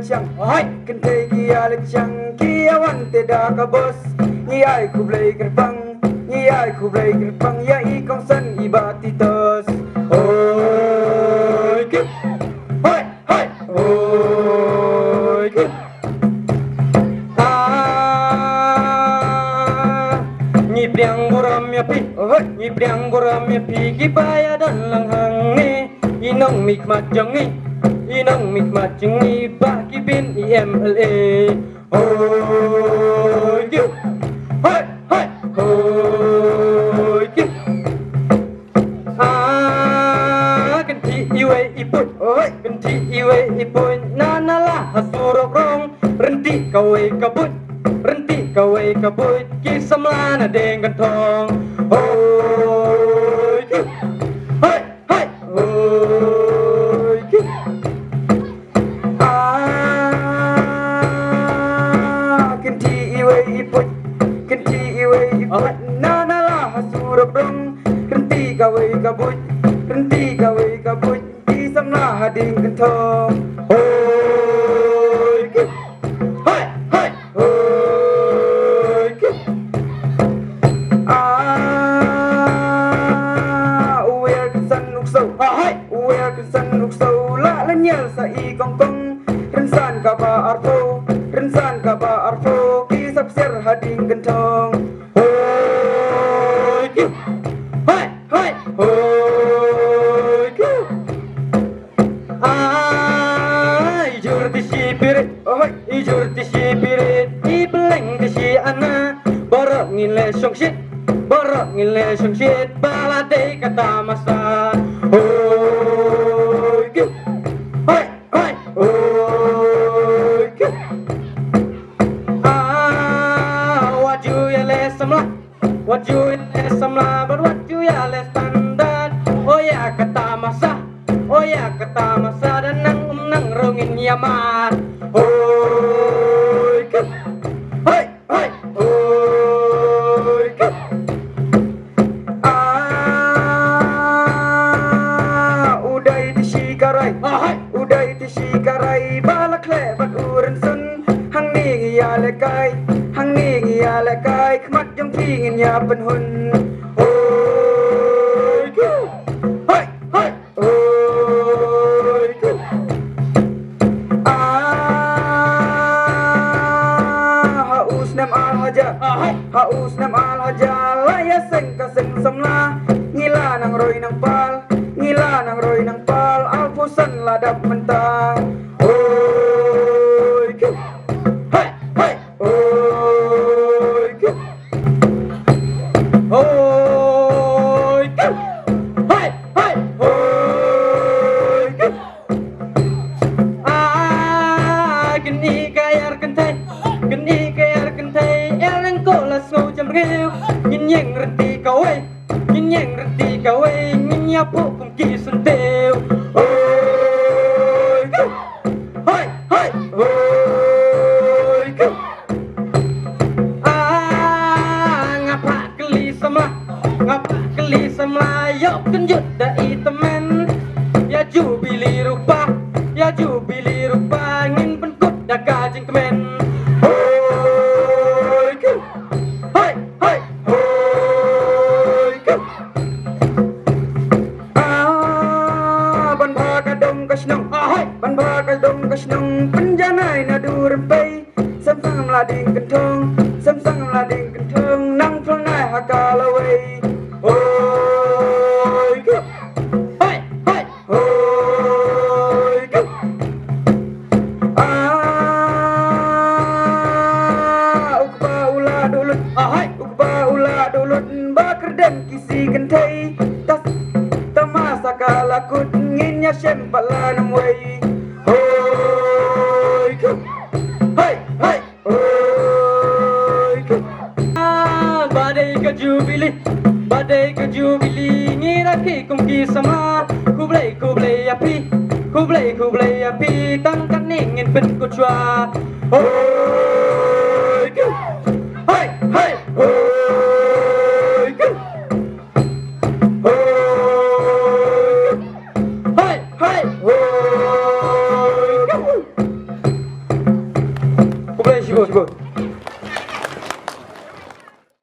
Chang oi kan te kia le chang kia wan te da ka bos ni ai ku blai gerbang ni ai ku blai gerbang ya I kong san I bati tos oi ke hoi hoi oi ke ni priang buram ya pi oi ni priang buram ya pi ki baya dan lang hang ni inong mik mat jong ni inang mikmat jengi baki bin IMLA hoi ki hoi hoi hoi ki kan ti iwe ipun hoi kan ti iwe ipun nanala hasurok rong renti kawe kabut renti kawe kabut ki samlana deng kantong hoi ki hoi hoi hoi ki renti gawe kabut di samla hading kentong hoi ki hoi hoi hoi ki uwer kesan nuksau hoi uwer kesan nuksau la lanyal sa I kong kong rensan kaba arfo ki sapser hading kentong hoi ki hoi hoi hoi ijur ti si pirit I beleng ti si ana borok ngile song shit balade kata masa hoi ki hoi hoi hoi ki waju ya le samla but waju ya le standar oh ya kata masa dan nang rongin yaman hoi ki hoi hoi hoi ki udai di shikarai balak lebat uren sun hang ni ngia le kai khmat jong thi ngin ya pen hun hoi ki hoi hoi hoi ki haus nam al haja la ya seng ka seng samla ngila nang roi nang pal al fusan ladap mentang hoi ki hoi hoi hoi ki hoi ki hoi hoi hoi ki geni kayar kentai nhìn nheng reti kawe nhìn nyapu kum ki sunteu oi ki hoi hoi hoi ki ngapa keli samla yok kenjut da itemen ya jubili rupa ngin penkut da gajing kemen kasnong penjanai na durem pay samsang lading kentong nang phlanai hakalaway hoi ki hoi hoi hoi ki ukba ula dulut bakar dan kisi kentai tas tamasa kalakut nginya sempala namway badai ke jubili ngira ki kum ki sama kublai api tangkat ningin pen ku chua hoi ki hoi hoi hoi ki hoi Hai, hoi. Ku boleh sibuk.